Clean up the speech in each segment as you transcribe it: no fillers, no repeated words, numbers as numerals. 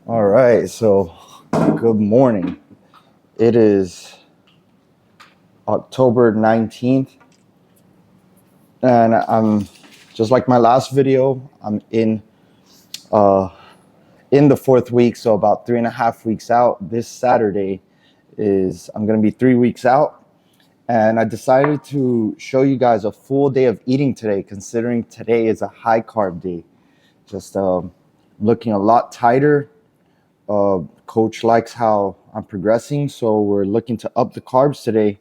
All right, so good morning. It is October 19th, and I'm just like my last video, I'm uh in the fourth week, so about 3.5 weeks out. This Saturday is I'm gonna be 3 weeks out, and I decided to show you guys a full day of eating today, considering today is a high carb day. Just looking a lot tighter. Coach likes how I'm progressing, so we're looking to up the carbs today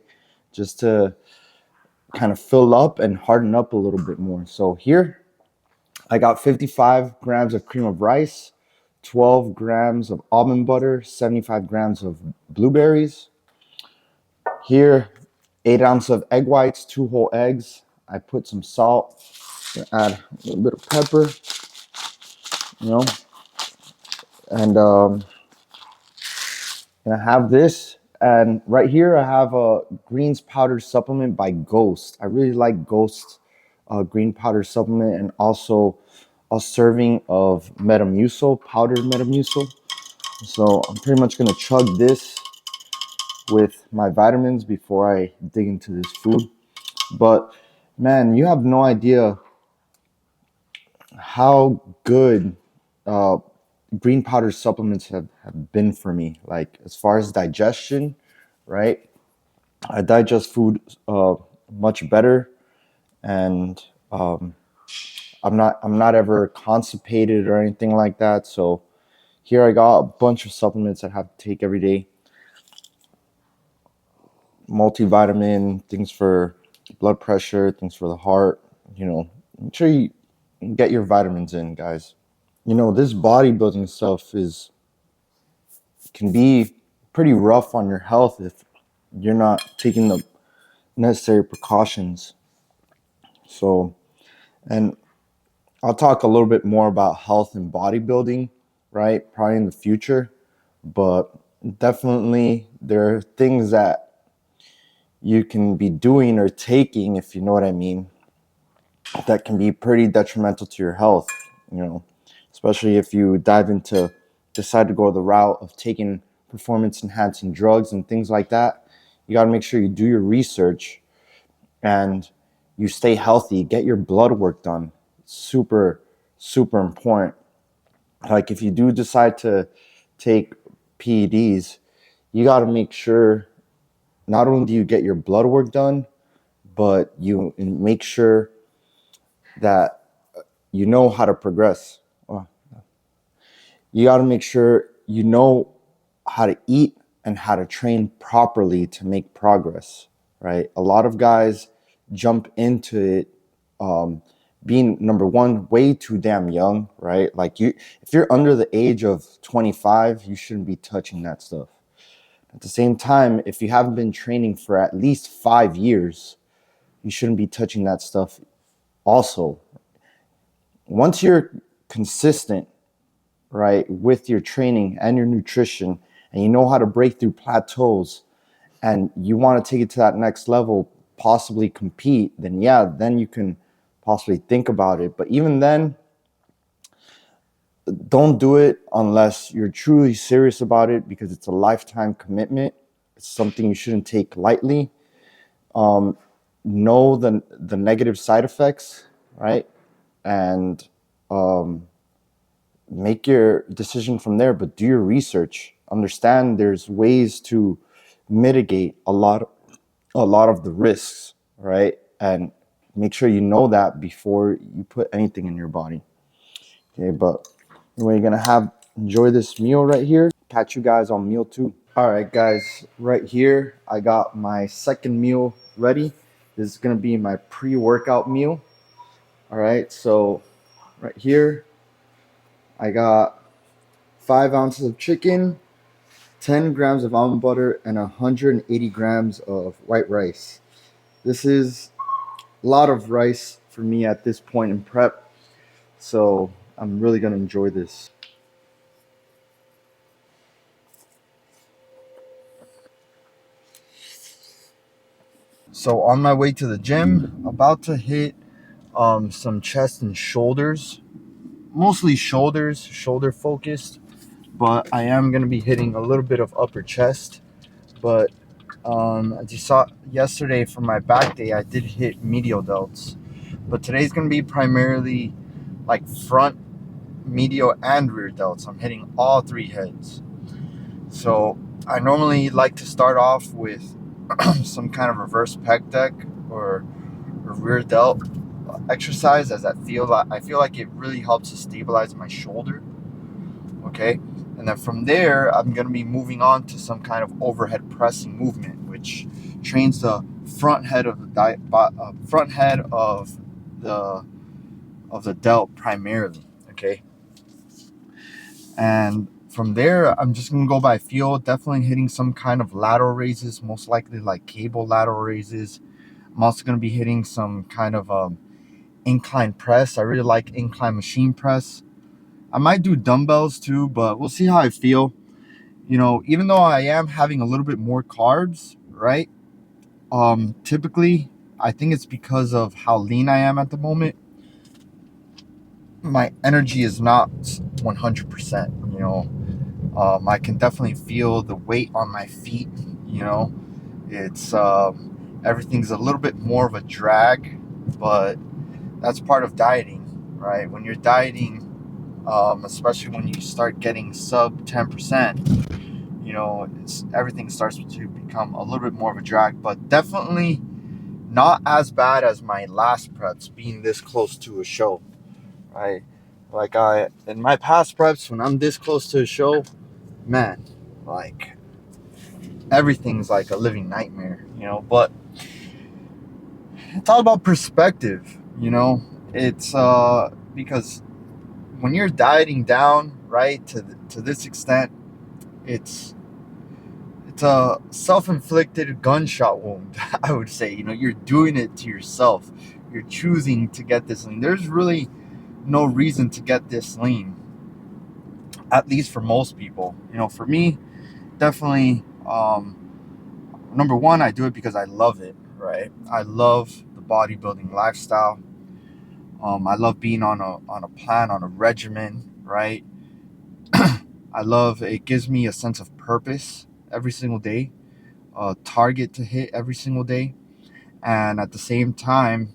just to kind of fill up and harden up a little bit more. So here I got 55 grams of cream of rice, 12 grams of almond butter, 75 grams of blueberries. Here, 8 ounces of egg whites, 2 whole eggs. I put some salt, add a little bit of pepper, you know, and and I have this. And right here, I have a greens powder supplement by Ghost. I really like Ghost green powder supplement, and also a serving of Metamucil, powdered Metamucil. So I'm pretty much gonna chug this with my vitamins before I dig into this food. But man, you have no idea how good uh, green powder supplements have been for me. Like as far as digestion, right? I digest food much better, and I'm not ever constipated or anything like that. So here I got a bunch of supplements that I have to take every day. Multivitamin, things for blood pressure, things for the heart. Make sure you get your vitamins in, guys. This bodybuilding stuff is can be pretty rough on your health if you're not taking the necessary precautions. So, and I'll talk a little bit more about health and bodybuilding, right? Probably in the future, but definitely there are things that you can be doing or taking, if you know what I mean, that can be pretty detrimental to your health, you know, especially if you decide to go the route of taking performance enhancing drugs and things like that. You got to make sure you do your research and you stay healthy, get your blood work done. Super, super important. Like if you do decide to take PEDs, you got to make sure not only do you get your blood work done, but you make sure that you know how to progress. You got to make sure you know how to eat and how to train properly to make progress, right? A lot of guys jump into it being number one way too damn young, right? Like if you're under the age of 25, you shouldn't be touching that stuff. At the same time, if you haven't been training for at least 5 years, you shouldn't be touching that stuff also. Once you're consistent, right, with your training and your nutrition, and you know how to break through plateaus, and you want to take it to that next level, possibly compete, then yeah, then you can possibly think about it. But even then, don't do it unless you're truly serious about it, because it's a lifetime commitment. It's something you shouldn't take lightly. Know the negative side effects, right? And make your decision from there, but do your research. Understand there's ways to mitigate a lot of the risks, right? And make sure you know that before you put anything in your body. Okay, but anyway, you're gonna enjoy this meal right here. Catch you guys on meal two. All right, guys, right here I got my second meal ready. This is gonna be my pre-workout meal. All right, so right here I got 5 ounces of chicken, 10 grams of almond butter, and 180 grams of white rice. This is a lot of rice for me at this point in prep, so I'm really going to enjoy this. So on my way to the gym, about to hit some chest and shoulders, mostly shoulders, shoulder focused. but I am going to be hitting a little bit of upper chest. But as you saw yesterday for my back day, I did hit medial delts. But today's going to be primarily like front, medial, and rear delts. I'm hitting all three heads. So I normally like to start off with some kind of reverse pec deck or rear delt exercise, as I feel like it really helps to stabilize my shoulder. Okay, and then from there I'm going to be moving on to some kind of overhead pressing movement, which trains the front head of the delt primarily. Okay, and from there I'm just going to go by feel, definitely hitting some kind of lateral raises, most likely like cable lateral raises. I'm also going to be hitting some kind of incline press. I really like incline machine press. I might do dumbbells too, but we'll see how I feel. Even though I am having a little bit more carbs, right? Typically, I think it's because of how lean I am at the moment. My energy is not 100%. I can definitely feel the weight on my feet. It's everything's a little bit more of a drag, but that's part of dieting, right? When you're dieting, especially when you start getting sub 10%, everything starts to become a little bit more of a drag, but definitely not as bad as my last preps being this close to a show, right? Like in my past preps, when I'm this close to a show, man, like everything's like a living nightmare, but it's all about perspective, it's because when you're dieting down, right, to this extent, it's a self-inflicted gunshot wound. I would say, you're doing it to yourself. You're choosing to get this lean. There's really no reason to get this lean, at least for most people. For me, definitely, number one, I do it because I love it, right? I love the bodybuilding lifestyle. I love being on a plan, on a regimen, right? I love it. Gives me a sense of purpose every single day, a target to hit every single day, and at the same time,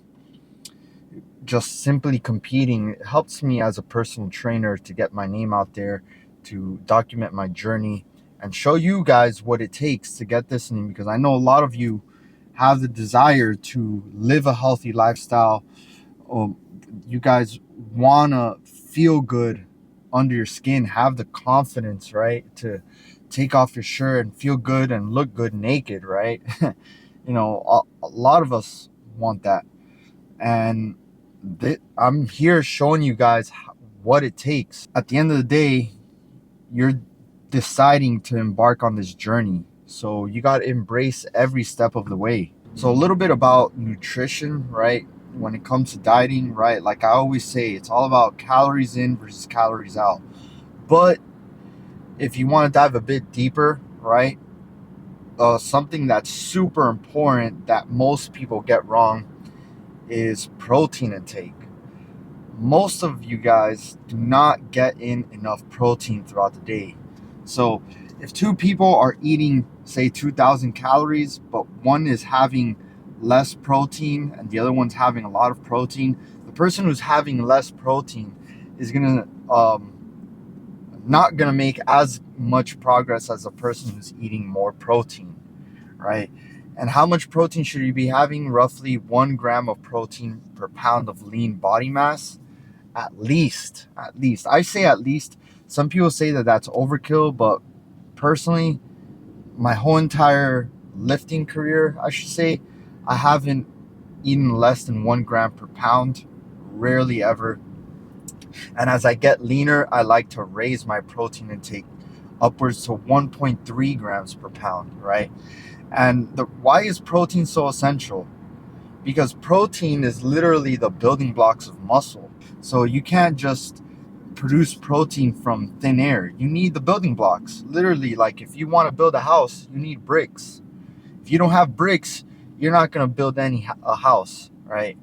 just simply competing, it helps me as a personal trainer to get my name out there, to document my journey, and show you guys what it takes to get this in, because I know a lot of you have the desire to live a healthy lifestyle. You guys want to feel good under your skin, have the confidence, right, to take off your shirt and feel good and look good naked, right? A lot of us want that. And I'm here showing you guys what it takes. At the end of the day, you're deciding to embark on this journey. So you got to embrace every step of the way. So a little bit about nutrition, right? When it comes to dieting, right? Like I always say, it's all about calories in versus calories out. But if you want to dive a bit deeper, right? Something that's super important that most people get wrong is protein intake. Most of you guys do not get in enough protein throughout the day. So if two people are eating, say, 2,000 calories, but one is having less protein and the other one's having a lot of protein, the person who's having less protein is not gonna make as much progress as a person who's eating more protein, right? And how much protein should you be having? Roughly 1 gram of protein per pound of lean body mass. At least. I say at least. Some people say that that's overkill, but personally, my whole entire lifting career, I should say, I haven't eaten less than 1 gram per pound. Rarely ever. And as I get leaner, I like to raise my protein intake upwards to 1.3 grams per pound, right? And why is protein so essential? Because protein is literally the building blocks of muscle. So you can't just produce protein from thin air. You need the building blocks. Literally, like if you want to build a house, you need bricks. If you don't have bricks, you're not going to build a house, right?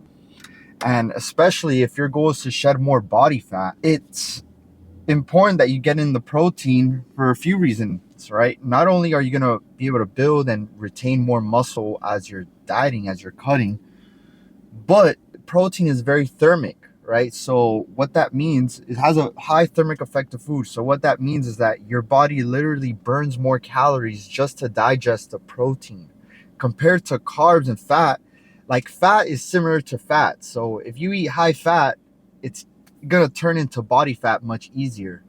And especially if your goal is to shed more body fat, it's important that you get in the protein for a few reasons, right? Not only are you going to be able to build and retain more muscle as you're dieting, as you're cutting, but protein is very thermic, right? So what that means, it has a high thermic effect of food. So what that means is that your body literally burns more calories just to digest the protein compared to carbs and fat. Like, fat is similar to fat. So if you eat high fat, it's going to turn into body fat much easier.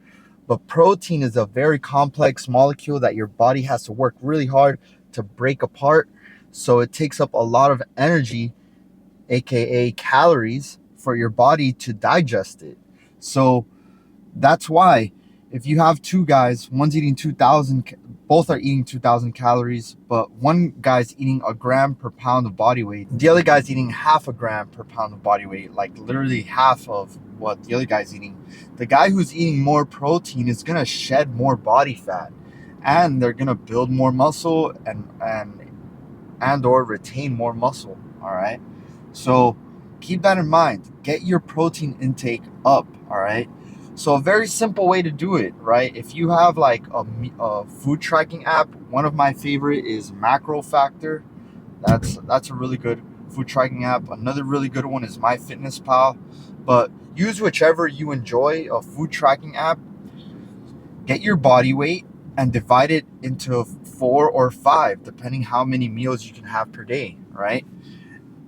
But protein is a very complex molecule that your body has to work really hard to break apart. So it takes up a lot of energy, aka calories, for your body to digest it. So that's why if you have two guys, one's eating 2,000, both are eating 2,000 calories, but one guy's eating a gram per pound of body weight, the other guy's eating half a gram per pound of body weight, like literally half of what the other guy's eating. The guy who's eating more protein is going to shed more body fat, and they're going to build more muscle and or retain more muscle. All right, so keep that in mind. Get your protein intake up. All right, so a very simple way to do it, right? If you have like a food tracking app, one of my favorite is Macro Factor. That's a really good food tracking app. Another really good one is MyFitnessPal. But use whichever you enjoy, a food tracking app. Get your body weight and divide it into 4 or 5, depending how many meals you can have per day, right?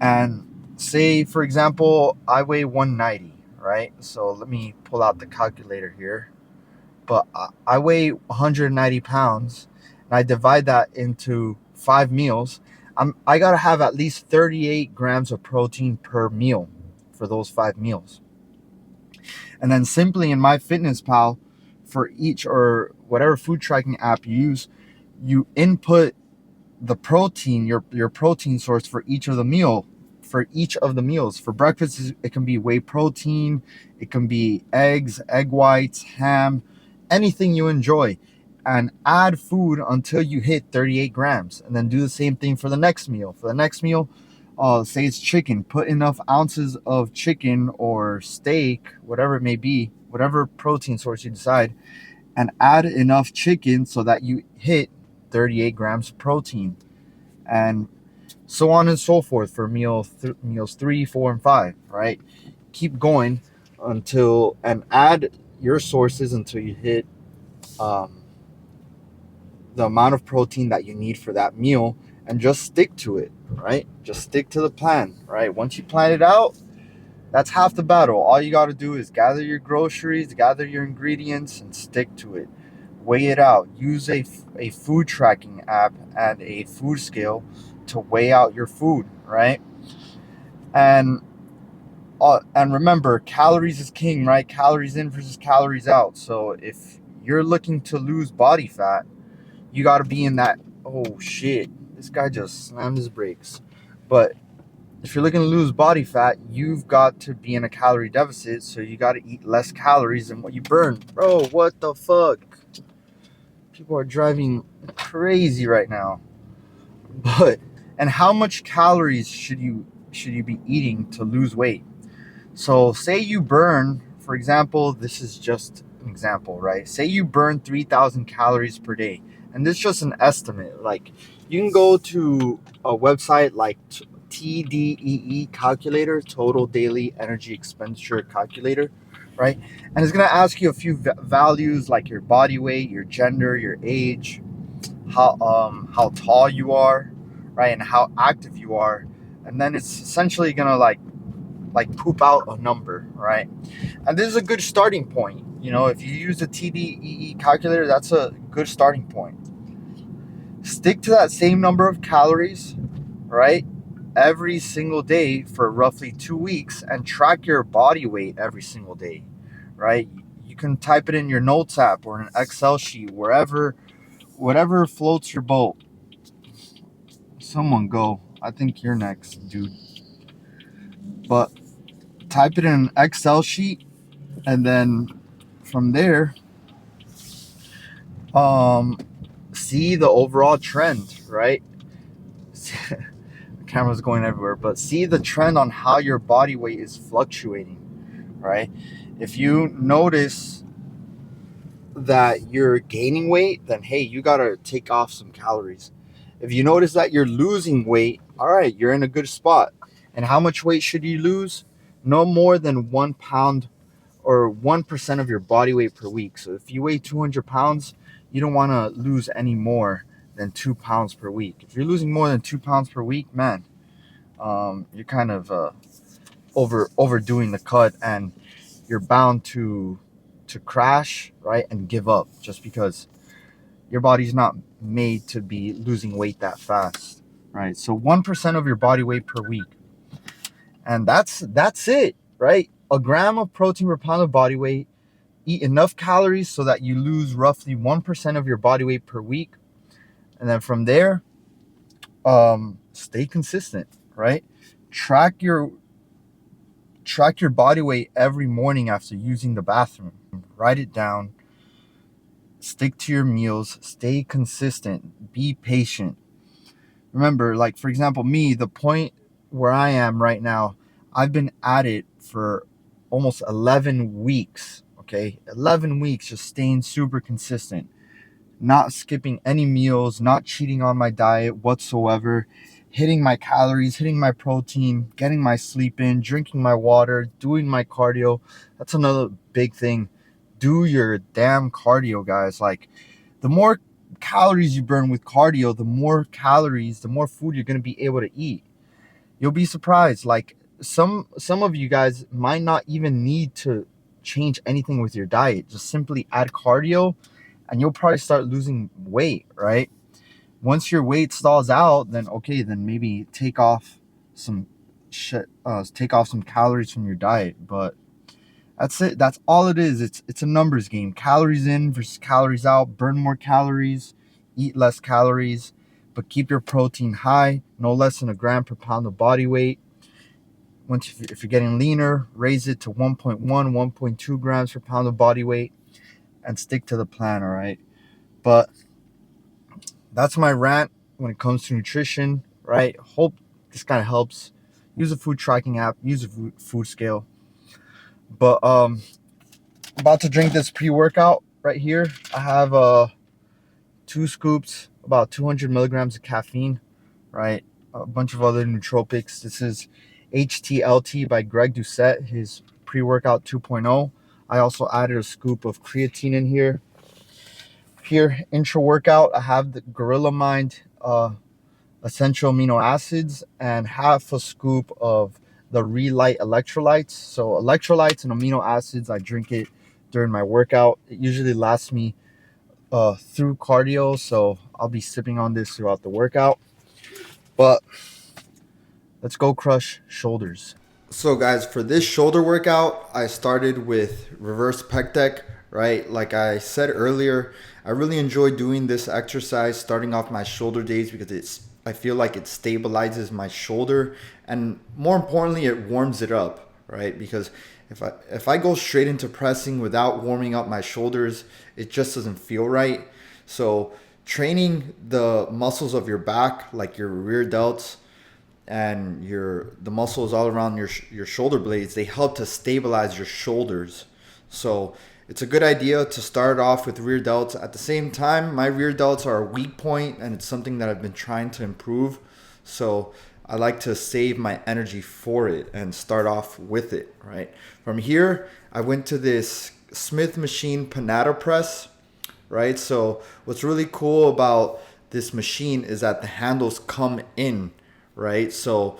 And say, for example, I weigh 190, right? So let me pull out the calculator here. But I weigh 190 pounds, and I divide that into 5 meals. I gotta have at least 38 grams of protein per meal for those 5 meals. And then simply in MyFitnessPal, for each or whatever food tracking app you use, you input the protein, your protein source for each of the meal, for each of the meals. For breakfast, it can be whey protein, it can be eggs, egg whites, ham, anything you enjoy, and add food until you hit 38 grams, and then do the same thing for the next meal. For the next meal, say it's chicken, put enough ounces of chicken or steak, whatever it may be, whatever protein source you decide, and add enough chicken so that you hit 38 grams of protein, and so on and so forth for meals 3, 4, and 5. Right? Keep going until and add your sources until you hit um, the amount of protein that you need for that meal, and just stick to it. Right? Just stick to the plan. Right? Once you plan it out, that's half the battle. All you got to do is gather your groceries, gather your ingredients, and stick to it. Weigh it out. Use a food tracking app and a food scale to weigh out your food, right? And and remember, calories is king, right? Calories in versus calories out. So if you're looking to lose body fat, you got to be in that. Oh shit! This guy just slammed his brakes. But if you're looking to lose body fat, you've got to be in a calorie deficit. So you got to eat less calories than what you burn. Bro, what the fuck? People are driving crazy right now. But and how much calories should you be eating to lose weight? So say you burn, for example, this is just an example, right? Say you burn 3,000 calories per day. And this is just an estimate. Like, you can go to a website like TDEE calculator, total daily energy expenditure calculator, right? And it's going to ask you a few values like your body weight, your gender, your age, how tall you are, right? And how active you are. And then it's essentially going to like poop out a number, right? And this is a good starting point. You know, if you use a TDEE calculator, that's a good starting point. Stick to that same number of calories, right? Every single day for roughly 2 weeks, and track your body weight every single day, right? You can type it in your notes app or an Excel sheet, whatever floats your boat. Someone go. I think you're next, dude. But type it in an Excel sheet, and then from there, see the overall trend, right? The camera's going everywhere, but see the trend on how your body weight is fluctuating, right? If you notice that you're gaining weight, then hey, you gotta take off some calories. If you notice that you're losing weight, all right, you're in a good spot. And how much weight should you lose? No more than 1 pound or 1% of your body weight per week. So if you weigh 200 pounds, you don't want to lose any more than 2 pounds per week. If you're losing more than 2 pounds per week, man, you're kind of overdoing the cut, and you're bound to crash, right, and give up just because your body's not made to be losing weight that fast, right? So 1% of your body weight per week, and that's it, right? A gram of protein per pound of body weight. Eat enough calories so that you lose roughly 1% of your body weight per week, and then from there, stay consistent, right? Track your track your body weight every morning after using the bathroom. Write it down. Stick to your meals. Stay consistent. Be patient. Remember, like for example, me, the point where I am right now, I've been at it for almost 11 weeks. Okay, 11 weeks, just staying super consistent, not skipping any meals, not cheating on my diet whatsoever, hitting my calories, hitting my protein, getting my sleep in, drinking my water, doing my cardio. That's another big thing. Do your damn cardio, guys. Like, the more calories you burn with cardio, the more food you're going to be able to eat. You'll be surprised. Like, some of you guys might not even need to change anything with your diet. Just simply add cardio and you'll probably start losing weight, right? Once your weight stalls out, then okay, then maybe some take off some calories from your diet. But that's it. That's all it is. It's a numbers game. Calories in versus calories out. Burn more calories, eat less calories, but keep your protein high, no less than a gram per pound of body weight. If you're getting leaner, raise it to 1.1, 1.2 grams per pound of body weight, and stick to the plan. All right. But that's my rant when it comes to nutrition, right? Hope this kind of helps. Use a food tracking app, use a food scale. But about to drink this pre-workout right here. I have 2 scoops, about 200 milligrams of caffeine, right? A bunch of other nootropics. This is HTLT by Greg Doucette, his pre-workout 2.0. I also added a scoop of creatine in here. Here, intra workout, I have the Gorilla Mind essential amino acids and half a scoop of the Relight electrolytes. So electrolytes and amino acids, I drink it during my workout. It usually lasts me through cardio, so I'll be sipping on this throughout the workout. But let's go crush shoulders. So guys, for this shoulder workout, I started with reverse pec deck, right? Like I said earlier, I really enjoy doing this exercise starting off my shoulder days because I feel like it stabilizes my shoulder, and more importantly, it warms it up, right? Because if I go straight into pressing without warming up my shoulders, it just doesn't feel right. So training the muscles of your back, like your rear delts, and the muscles all around your shoulder blades, they help to stabilize your shoulders. So it's a good idea to start off with rear delts. At the same time, my rear delts are a weak point, and it's something that I've been trying to improve. So I like to save my energy for it and start off with it, right? From here, I went to this Smith machine Panada press, right? So what's really cool about this machine is that the handles come in, right? So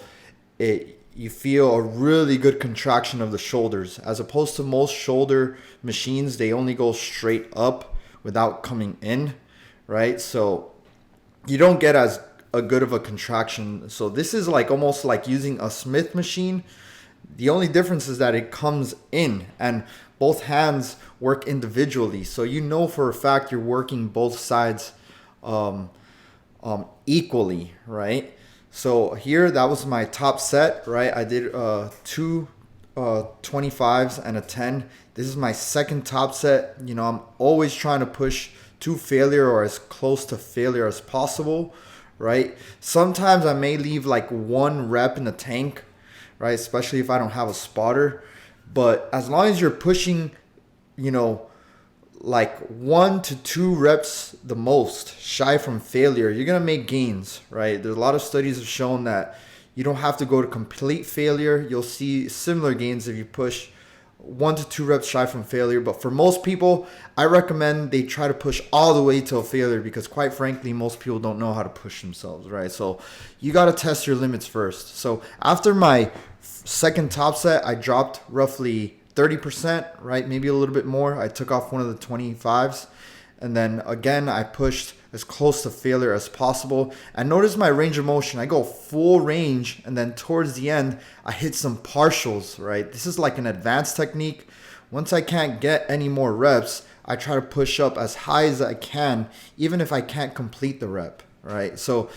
you feel a really good contraction of the shoulders, as opposed to most shoulder machines, they only go straight up without coming in, right? So you don't get as a good of a contraction. So this is like almost like using a Smith machine. The only difference is that it comes in and both hands work individually. So you know for a fact you're working both sides equally, right? So here, that was my top set, right? I did two 25s and a 10. This is my second top set. You know, I'm always trying to push to failure or as close to failure as possible, right? Sometimes I may leave like one rep in the tank, right? Especially if I don't have a spotter. But as long as you're pushing, you know, like 1 to 2 reps the most shy from failure, you're gonna make gains, right? There's a lot of studies have shown that you don't have to go to complete failure. You'll see similar gains if you push 1 to 2 reps shy from failure. But for most people, I recommend they try to push all the way to a failure because, quite frankly, most people don't know how to push themselves, right? So you got to test your limits first. So after my second top set, I dropped roughly 30%, right? Maybe a little bit more. I took off one of the 25s. And then again, I pushed as close to failure as possible. And notice my range of motion. I go full range, and then towards the end, I hit some partials, right? This is like an advanced technique. Once I can't get any more reps, I try to push up as high as I can, even if I can't complete the rep, right? So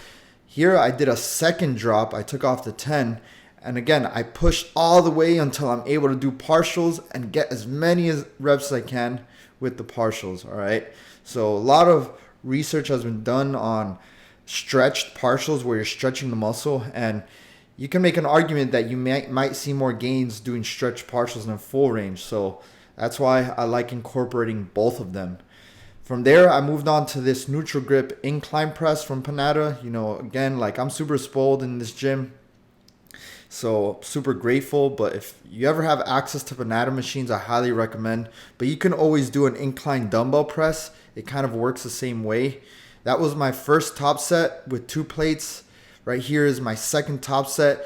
here I did a second drop. I took off the 10. And again, I pushed all the way until I'm able to do partials and get as many reps as I can with the partials, all right? So a lot of research has been done on stretched partials where you're stretching the muscle, and you can make an argument that you might see more gains doing stretched partials than full range. So that's why I like incorporating both of them. From there, I moved on to this neutral grip incline press from Panada. You know, again, like I'm super spoiled in this gym. So super grateful, but if you ever have access to Panada machines, I highly recommend. But you can always do an incline dumbbell press. It kind of works the same way. That was my first top set with 2 plates. Right here is my second top set.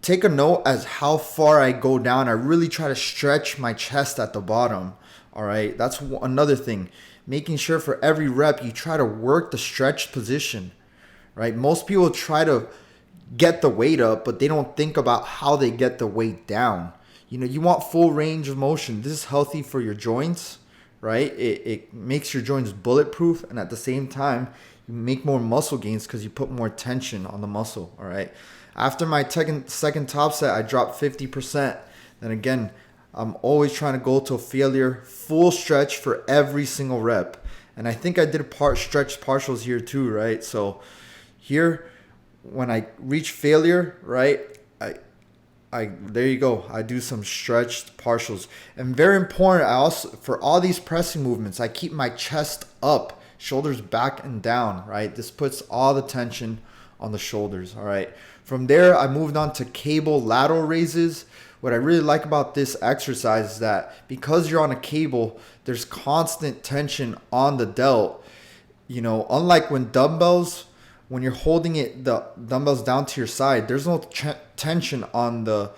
Take a note as how far I go down. I really try to stretch my chest at the bottom. All right, that's another thing. Making sure for every rep you try to work the stretched position. Right, most people try to get the weight up, but they don't think about how they get the weight down. You know, you want full range of motion. This is healthy for your joints, right? It makes your joints bulletproof, and at the same time, you make more muscle gains because you put more tension on the muscle, all right? After my second top set, I dropped 50%. Then again, I'm always trying to go to a failure, full stretch for every single rep. And I think I did stretch partials here too, right? So here, when I reach failure, right, I there you go. I do some stretched partials. And very important, I also, for all these pressing movements, I keep my chest up, shoulders back and down, right? This puts all the tension on the shoulders, all right? From there, I moved on to cable lateral raises. What I really like about this exercise is that because you're on a cable, there's constant tension on the delt. You know, unlike when you're holding the dumbbells down to your side, there's no tension on the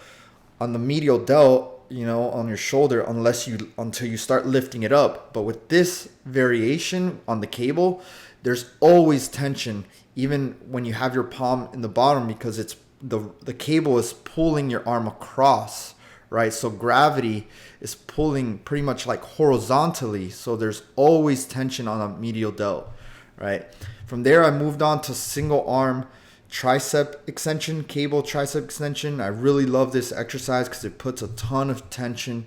medial delt, you know, on your shoulder until you start lifting it up. But with this variation on the cable, there's always tension, even when you have your palm in the bottom, because it's the cable is pulling your arm across, right? So gravity is pulling pretty much like horizontally. So there's always tension on a medial delt, right? From there, I moved on to single arm tricep extension, cable tricep extension. I really love this exercise because it puts a ton of tension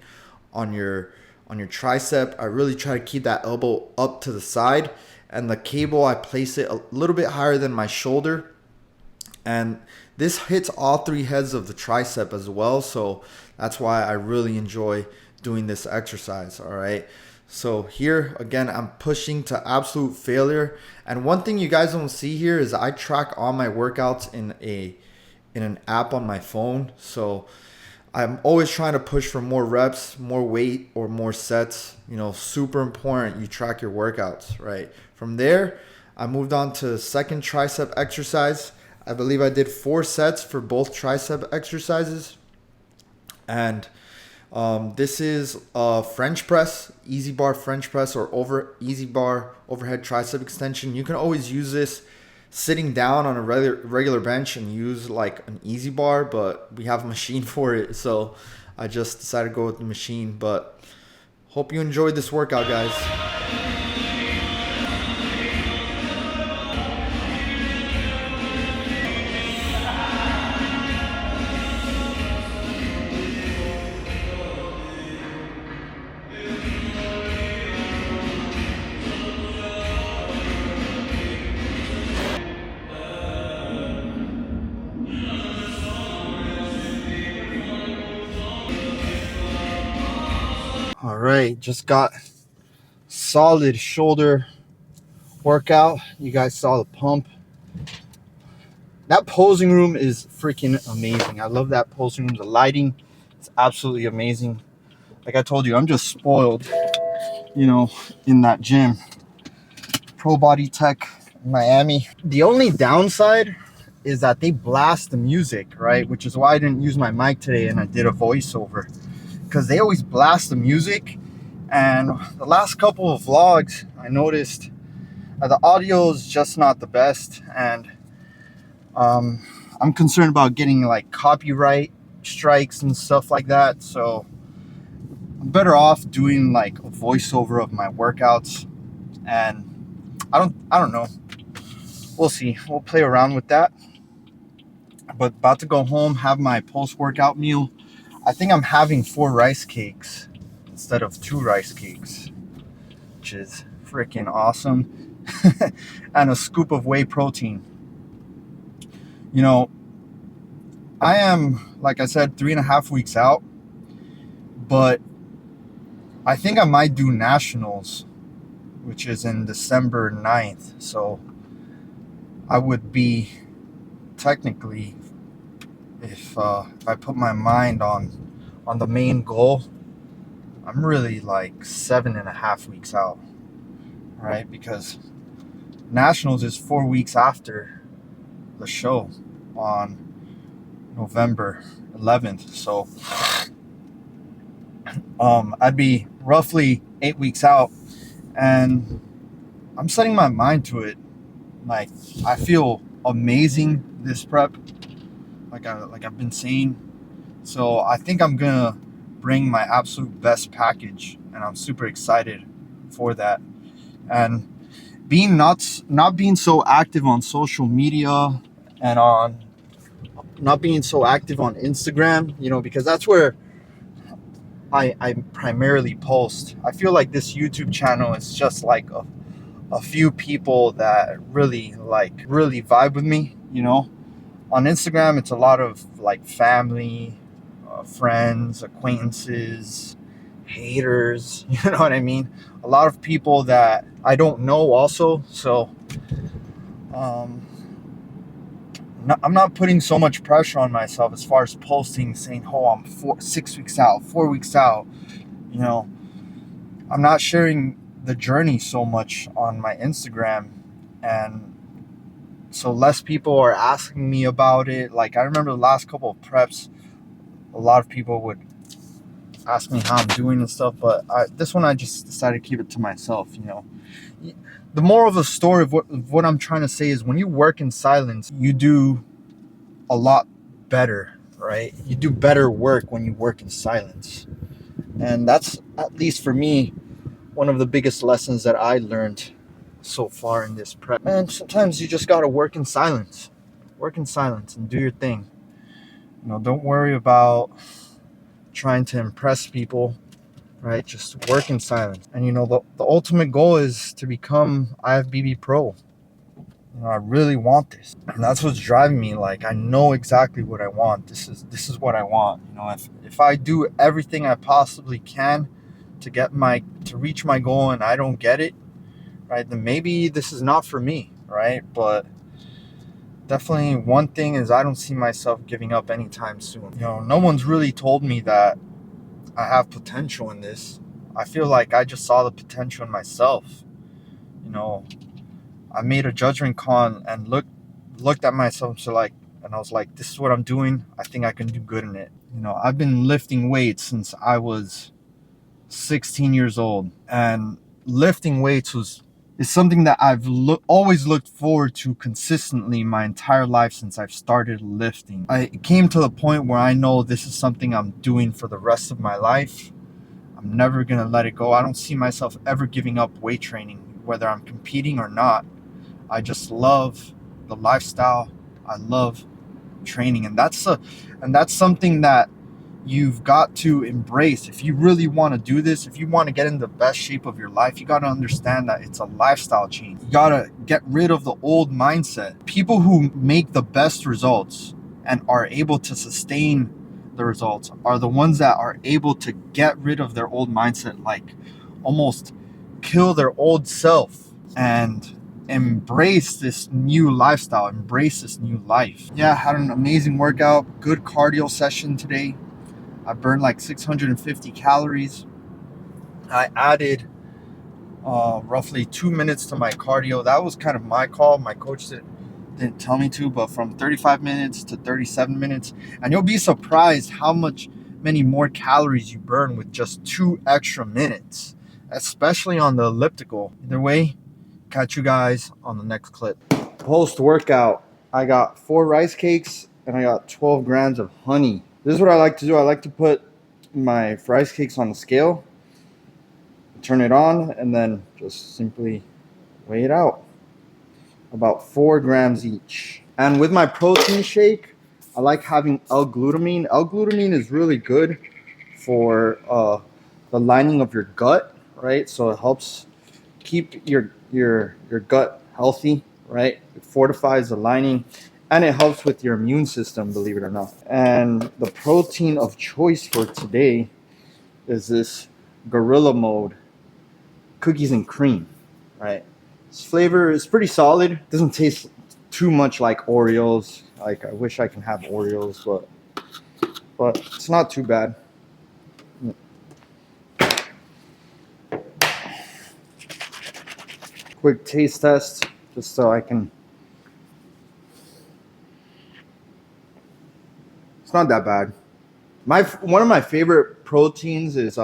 on your tricep. I really try to keep that elbow up to the side, and the cable, I place it a little bit higher than my shoulder, and this hits all 3 heads of the tricep as well. So that's why I really enjoy doing this exercise. All right. So here again, I'm pushing to absolute failure. And one thing you guys don't see here is I track all my workouts in an app on my phone. So I'm always trying to push for more reps, more weight, or more sets. You know, super important you track your workouts, right? From there, I moved on to second tricep exercise. I believe I did 4 sets for both tricep exercises. And this is a French press, easy bar French press, or easy bar overhead tricep extension. You can always use this sitting down on a regular bench and use like an easy bar, but we have a machine for it, so I just decided to go with the machine. But hope you enjoyed this workout, guys. All right, just got solid shoulder workout. You guys saw the pump. That posing room is freaking amazing. I love that posing room. The lighting is absolutely amazing. Like I told you, I'm just spoiled, in that gym. Pro Body Tech in Miami. The only downside is that they blast the music, right? Which is why I didn't use my mic today and I did a voiceover. Because they always blast the music. And the last couple of vlogs, I noticed the audio is just not the best. And I'm concerned about getting like copyright strikes and stuff like that. So I'm better off doing like a voiceover of my workouts. And I don't know. We'll see. We'll play around with that. But about to go home, have my post-workout meal. I think I'm having 4 rice cakes instead of 2 rice cakes, which is freaking awesome. And a scoop of whey protein. I am, like I said, 3.5 weeks out, but I think I might do nationals, which is in December 9th. So I would be technically, if I put my mind on the main goal, I'm really like 7.5 weeks out, right? Because nationals is 4 weeks after the show on November 11th. So I'd be roughly 8 weeks out, and I'm setting my mind to it. Like, I feel amazing this prep, like I've been saying. So I think I'm gonna bring my absolute best package, and I'm super excited for that. And being not being so active on social media and on not being so active on Instagram, because that's where I primarily post. I feel like this YouTube channel is just like a few people that really vibe with me. On Instagram, it's a lot of like family, friends, acquaintances, haters. You know what I mean? A lot of people that I don't know also. So I'm not putting so much pressure on myself as far as posting, saying, "Oh, I'm 6 weeks out, 4 weeks out." I'm not sharing the journey so much on my Instagram, and so less people are asking me about it. Like, I remember the last couple of preps, a lot of people would ask me how I'm doing and stuff, but this one I just decided to keep it to myself. The moral of the story of what I'm trying to say is, when you work in silence, you do a lot better, right? You do better work when you work in silence. And that's, at least for me, one of the biggest lessons that I learned so far in this prep. And sometimes you just gotta work in silence. Work in silence and do your thing. Don't worry about trying to impress people, right? Just work in silence. And the ultimate goal is to become IFBB Pro. I really want this, and that's what's driving me. Like, I know exactly what I want. This is what I want. If I do everything I possibly can to reach my goal, and I don't get it, right, then maybe this is not for me, right? But definitely one thing is, I don't see myself giving up anytime soon. No one's really told me that I have potential in this. I feel like I just saw the potential in myself. I made a judgment call and looked at myself, and I was like, this is what I'm doing. I think I can do good in it. I've been lifting weights since I was 16 years old, and lifting weights is something that I've always looked forward to consistently my entire life since I've started lifting. I came to the point where I know this is something I'm doing for the rest of my life. I'm never gonna let it go. I don't see myself ever giving up weight training, whether I'm competing or not. I just love the lifestyle. I love training, and that's something that you've got to embrace. If you really want to do this, if you want to get in the best shape of your life, you got to understand that it's a lifestyle change. You got to get rid of the old mindset. People who make the best results and are able to sustain the results are the ones that are able to get rid of their old mindset, like almost kill their old self and embrace this new lifestyle, embrace this new life. Yeah, I had an amazing workout, good cardio session today. I burned like 650 calories. I added roughly 2 minutes to my cardio. That was kind of my call. My coach didn't tell me to, but from 35 minutes to 37 minutes. And you'll be surprised how many more calories you burn with just 2 extra minutes, especially on the elliptical. Either way, catch you guys on the next clip. Post workout, I got 4 rice cakes and I got 12 grams of honey. This is what I like to do. I like to put my rice cakes on the scale, turn it on, and then just simply weigh it out. About 4 grams each. And with my protein shake, I like having L-glutamine. L-glutamine is really good for the lining of your gut, right? So it helps keep your gut healthy, right? It fortifies the lining, and it helps with your immune system, believe it or not. And the protein of choice for today is this Gorilla Mode cookies and cream, right? This flavor is pretty solid. It doesn't taste too much like Oreos. Like, I wish I can have Oreos, but it's not too bad. Quick taste test, just so I can. It's not that bad. One of my favorite proteins is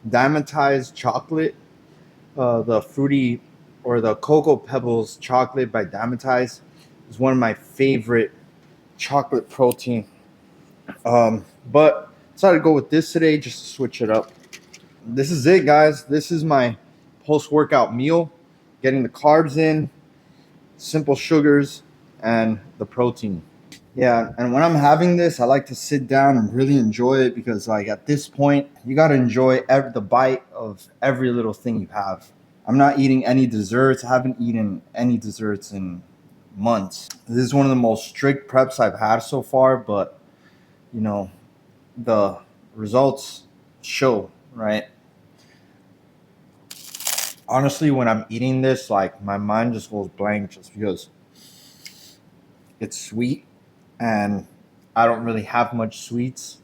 Diamantized chocolate, the fruity or the Cocoa Pebbles chocolate by Diamantized is one of my favorite chocolate protein. But decided to go with this today just to switch it up. This is it, guys. This is my post-workout meal. Getting the carbs in, simple sugars, and the protein. Yeah, and when I'm having this, I like to sit down and really enjoy it because, like, at this point, you got to enjoy the bite of every little thing you have. I'm not eating any desserts. I haven't eaten any desserts in months. This is one of the most strict preps I've had so far, but, you know, the results show, right? Honestly, when I'm eating this, like, my mind just goes blank just because it's sweet and I don't really have much sweets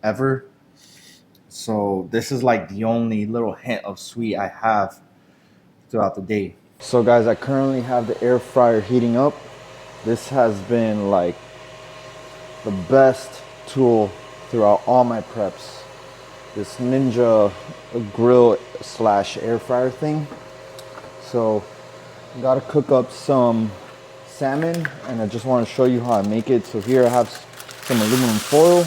ever. So this is like the only little hint of sweet I have throughout the day. So guys, I currently have the air fryer heating up. This has been like the best tool throughout all my preps. This Ninja grill slash air fryer thing. So I gotta cook up some salmon, and I just want to show you how I make it. So here I have some aluminum foil.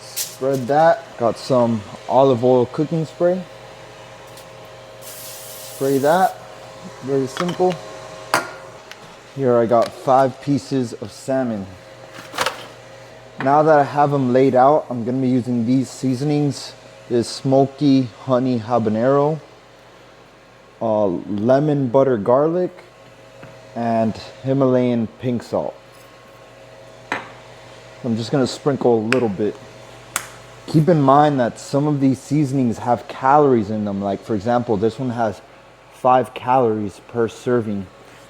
Spread that. Got some olive oil cooking spray. Spray that. Very simple. Here I got 5 pieces of salmon. Now that I have them laid out, I'm gonna be using these seasonings. This smoky honey habanero, lemon butter garlic, and Himalayan pink salt. I'm just gonna sprinkle a little bit. Keep in mind that some of these seasonings have calories in them. Like, for example, this one has 5 calories per serving.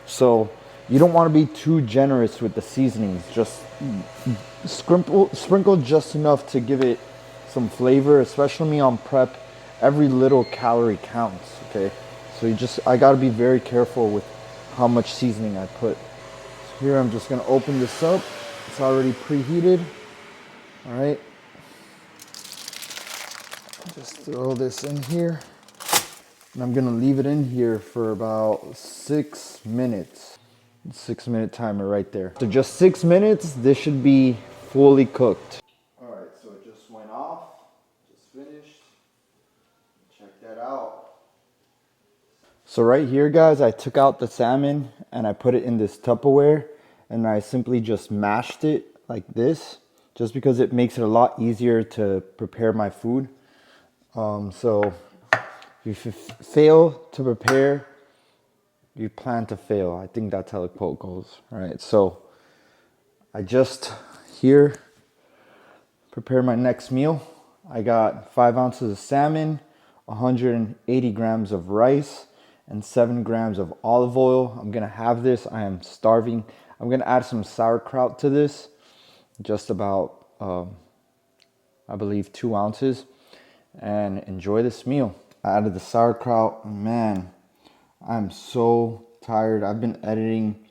So you don't want to be too generous with the seasonings. Just sprinkle just enough to give it some flavor, especially on prep. Every little calorie counts, okay? So I gotta be very careful with how much seasoning I put. So here I'm just gonna open this up. It's already preheated. All right. Just throw this in here. And I'm gonna leave it in here for about 6 minutes. 6-minute timer right there. So just 6 minutes, this should be fully cooked. All right, so it just went off, just finished. Check that out. So right here, guys, I took out the salmon and I put it in this Tupperware, and I simply just mashed it like this, just because it makes it a lot easier to prepare my food. So if you fail to prepare, you plan to fail. I think that's how the quote goes, right? So I just here prepare my next meal. I got 5 ounces of salmon, 180 grams of rice, and 7 grams of olive oil. I'm gonna have this. I am starving. I'm gonna add some sauerkraut to this, just about, I believe, 2 ounces, and enjoy this meal. I added the sauerkraut. Man, I'm so tired. I've been editing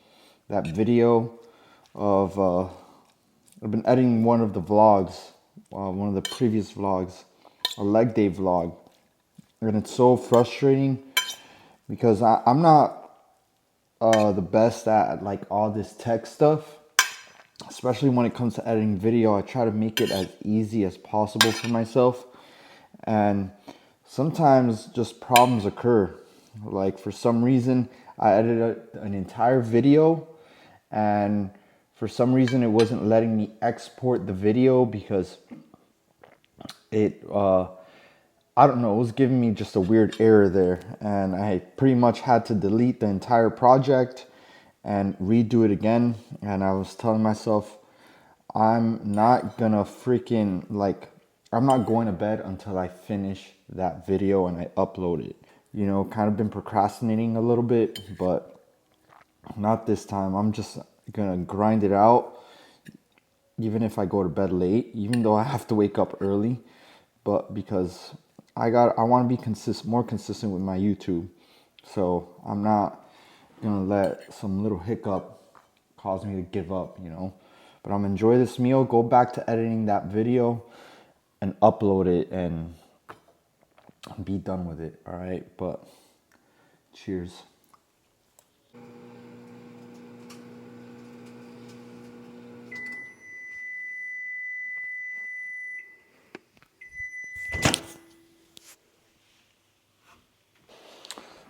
that video of, I've been editing one of the vlogs, one of the previous vlogs, a leg day vlog. And it's so frustrating because I'm not the best at like all this tech stuff, especially when it comes to editing video. I try to make it as easy as possible for myself. And sometimes just problems occur. Like for some reason, I edited an entire video, and for some reason it wasn't letting me export the video because it I don't know, it was giving me just a weird error there, and I pretty much had to delete the entire project and redo it again. And I was telling myself, I'm not gonna freaking, like, I'm not going to bed until I finish that video and I upload it. You know, kind of been procrastinating a little bit, but not this time. I'm just gonna grind it out, even if I go to bed late, even though I have to wake up early, but because I want to be more consistent with my YouTube. So I'm not gonna let some little hiccup cause me to give up, you know. But I'm enjoy this meal, go back to editing that video and upload it and be done with it. All right, but cheers.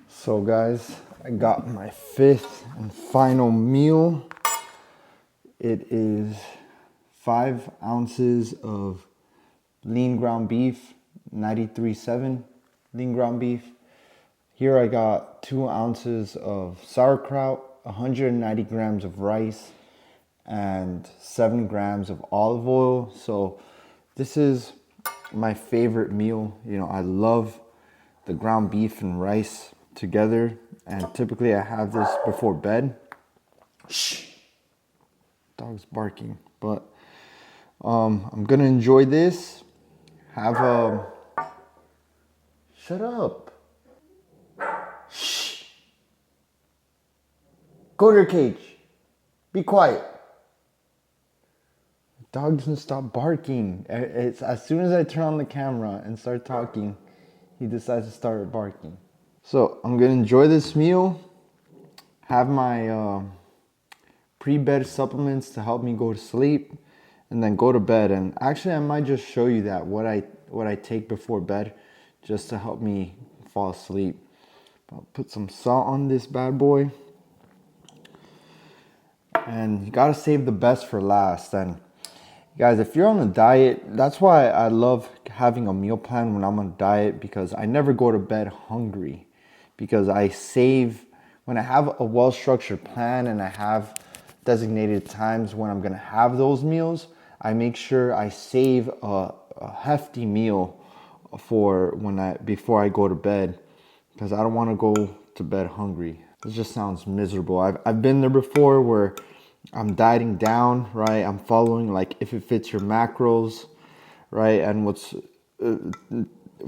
So guys, I got my fifth and final meal. It is 5 ounces of lean ground beef, 93.7 lean ground beef. Here I got 2 ounces of sauerkraut, 190 grams of rice, and 7 grams of olive oil. So this is my favorite meal. You know, I love the ground beef and rice together, and typically I have this before bed. Shh, dog's barking. But I'm gonna enjoy this. Have a shut up. Shh. Go to your cage. Be quiet. Dog doesn't stop barking. It's as soon as I turn on the camera and start talking, he decides to start barking. So I'm gonna enjoy this meal. Have my pre-bed supplements to help me go to sleep, and then go to bed. And actually, I might just show you that what I take before bed, just to help me fall asleep. I'll put some salt on this bad boy. And you gotta save the best for last. And guys, if you're on a diet, that's why I love having a meal plan when I'm on a diet, because I never go to bed hungry. Because I save, when I have a well-structured plan and I have designated times when I'm gonna have those meals, I make sure I save a hefty meal for before I go to bed, because I don't want to go to bed hungry. This just sounds miserable. I've been there before where I'm dieting down, right? I'm following like if it fits your macros, right? And uh,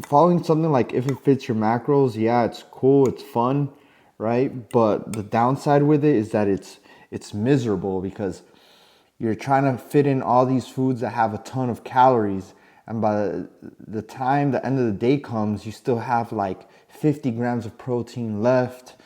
following something like if it fits your macros, yeah, it's cool, it's fun, right? But the downside with it is that it's miserable, because you're trying to fit in all these foods that have a ton of calories, and by the time the end of the day comes, you still have like 50 grams of protein left.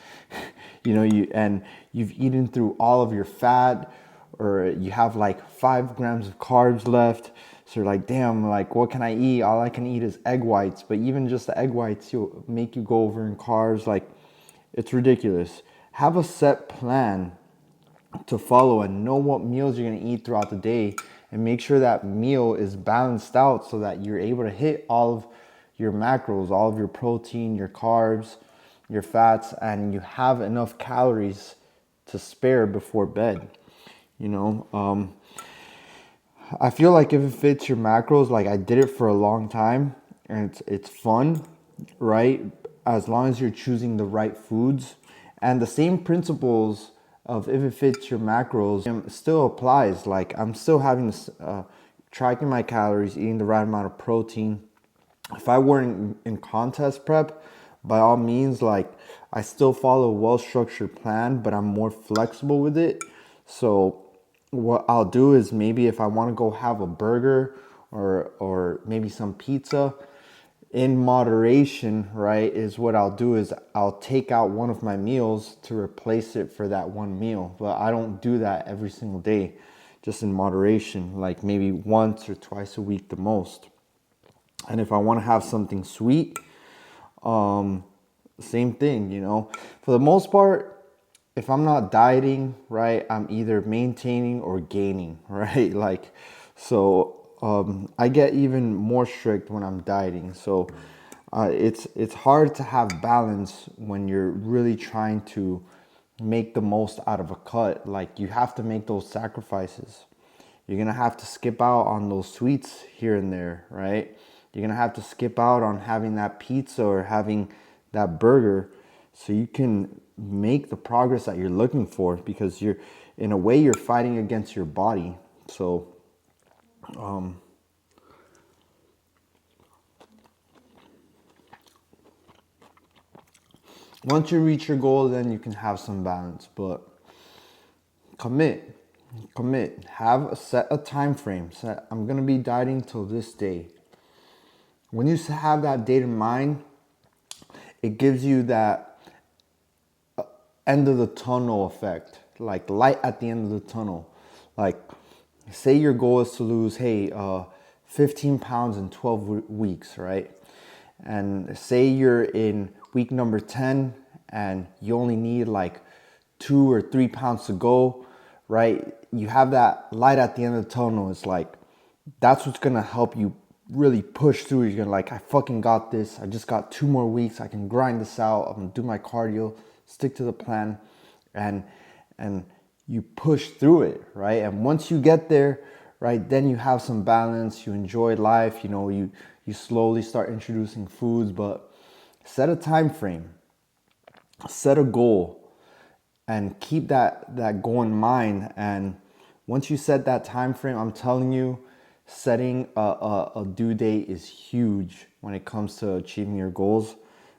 You know, you've eaten through all of your fat, or you have like 5 grams of carbs left. So you're like, damn, like what can I eat? All I can eat is egg whites. But even just the egg whites, you'll make you go over in carbs. Like, it's ridiculous. Have a set plan to follow and know what meals you're going to eat throughout the day, and make sure that meal is balanced out so that you're able to hit all of your macros, all of your protein, your carbs, your fats, and you have enough calories to spare before bed. You know, I feel like if it fits your macros, like I did it for a long time, and it's fun, right? As long as you're choosing the right foods. And the same principles of if it fits your macros still applies. Like I'm still having this, tracking my calories, eating the right amount of protein. If I were in contest prep, by all means, like I still follow a well-structured plan, but I'm more flexible with it. So what I'll do is maybe if I want to go have a burger or maybe some pizza, in moderation, right, is what I'll do is I'll take out one of my meals to replace it for that one meal. But I don't do that every single day, just in moderation, like maybe once or twice a week the most. And if I want to have something sweet, same thing, you know. For the most part, if I'm not dieting, right, I'm either maintaining or gaining, right? Like, so I get even more strict when I'm dieting. So it's hard to have balance when you're really trying to make the most out of a cut. Like you have to make those sacrifices. You're gonna have to skip out on those sweets here and there, right? You're gonna have to skip out on having that pizza or having that burger so you can make the progress that you're looking for, because you're, in a way, you're fighting against your body. So once you reach your goal, then you can have some balance, but commit have set a time frame. Set, I'm gonna be dieting till this day. When you have that date in mind, it gives you that end of the tunnel effect, like light at the end of the tunnel. Like, say your goal is to lose, hey, 15 pounds in 12 weeks, right? And say you're in week number 10 and you only need like 2 or 3 pounds to go, right? You have that light at the end of the tunnel. It's like, that's what's gonna help you really push through. You're gonna like, I fucking got this. I just got 2 more weeks. I can grind this out. I'm gonna do my cardio, stick to the plan, and you push through it, right? And once you get there, right, then you have some balance. You enjoy life. You know, you slowly start introducing foods, but set a time frame, set a goal, and keep that goal in mind. And once you set that time frame, I'm telling you, setting a due date is huge when it comes to achieving your goals,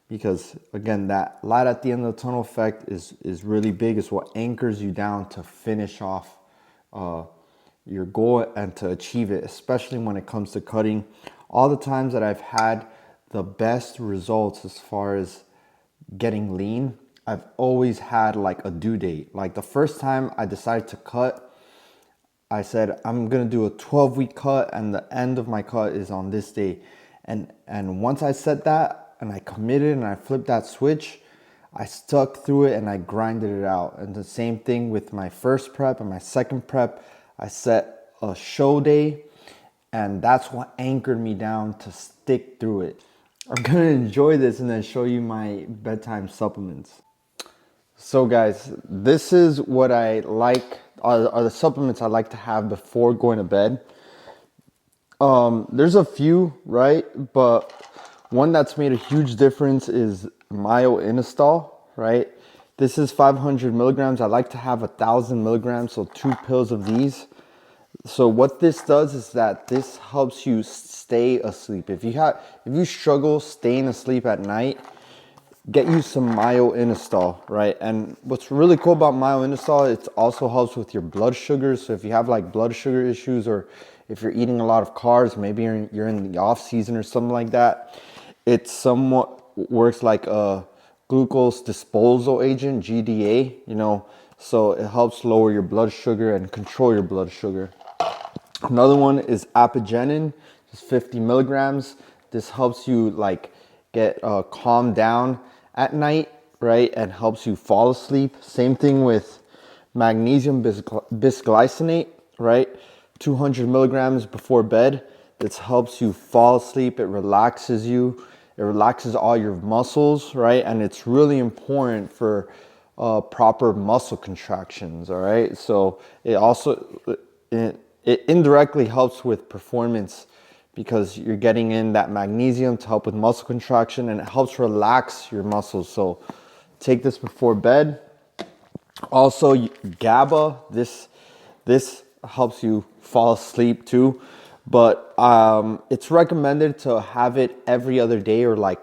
because again, that light at the end of the tunnel effect is really big. It's what anchors you down to finish off your goal and to achieve it, especially when it comes to cutting. All the times that I've had the best results as far as getting lean, I've always had like a due date. Like the first time I decided to cut, I said I'm gonna do a 12-week cut and the end of my cut is on this day. And once I said that and I committed and I flipped that switch, I stuck through it and I grinded it out. And the same thing with my first prep and my second prep. I set a show day, and that's what anchored me down to stick through it. I'm gonna enjoy this and then show you my bedtime supplements. So guys, this is what I like, are the supplements I like to have before going to bed. There's a few, right? But one that's made a huge difference is myo-inositol, right? This is 500 milligrams. I like to have 1,000 milligrams, so 2 pills of these. So what this does is that this helps you stay asleep. If you struggle staying asleep at night, get you some myo-inositol, right? And what's really cool about myo-inositol, it also helps with your blood sugar. So if you have like blood sugar issues, or if you're eating a lot of carbs, maybe you're in the off season or something like that, it somewhat works like a glucose disposal agent, GDA, you know, so it helps lower your blood sugar and control your blood sugar. Another one is apigenin, just 50 milligrams. This helps you like get calm down at night, right? And helps you fall asleep. Same thing with magnesium bisglycinate, right? 200 milligrams before bed. This helps you fall asleep. It relaxes you. It relaxes all your muscles, right? And it's really important for proper muscle contractions, all right? So it also, it indirectly helps with performance because you're getting in that magnesium to help with muscle contraction, and it helps relax your muscles. So take this before bed. Also, GABA, this helps you fall asleep too, but it's recommended to have it every other day, or like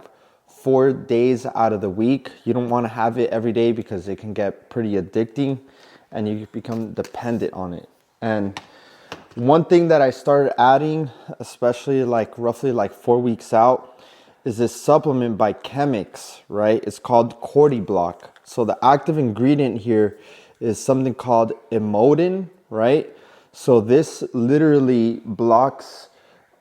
4 days out of the week. You don't want to have it every day because it can get pretty addicting and you become dependent on it. And one thing that I started adding, especially like roughly like 4 weeks out, is this supplement by Chemix, right? It's called Cordy. So the active ingredient here is something called Imodin, right? So this literally blocks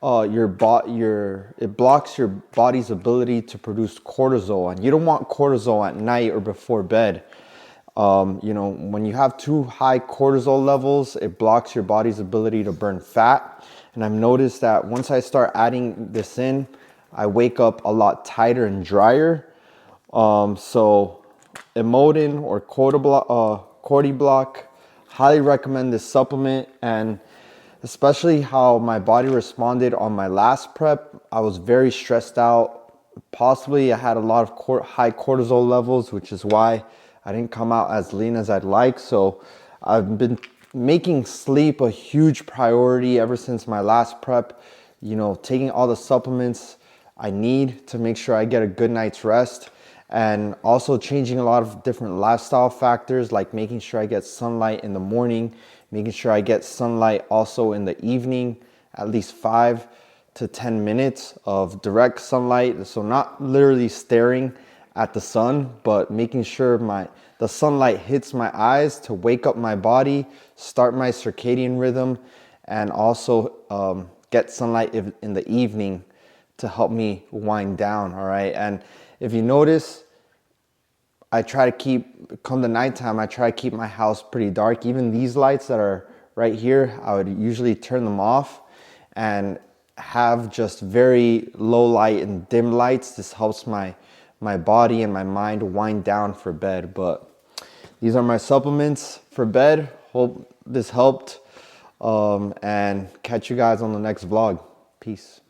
it blocks your body's ability to produce cortisol, and you don't want cortisol at night or before bed. You know, when you have too high cortisol levels, it blocks your body's ability to burn fat. And I've noticed that once I start adding this in, I wake up a lot tighter and drier. So Imodin or Cordy, highly recommend this supplement, and especially how my body responded on my last prep. I was very stressed out. Possibly I had a lot of high cortisol levels, which is why I didn't come out as lean as I'd like. So I've been making sleep a huge priority ever since my last prep. You know, taking all the supplements I need to make sure I get a good night's rest, and also changing a lot of different lifestyle factors, like making sure I get sunlight in the morning, making sure I get sunlight also in the evening, at least 5 to 10 minutes of direct sunlight. So not literally staring at the sun, but making sure the sunlight hits my eyes to wake up my body, start my circadian rhythm, and also get sunlight in the evening to help me wind down. All right. And if you notice, I try to come the nighttime, I try to keep my house pretty dark. Even these lights that are right here, I would usually turn them off and have just very low light and dim lights. This helps my body and my mind wind down for bed. But these are my supplements for bed. Hope this helped. And catch you guys on the next vlog. Peace.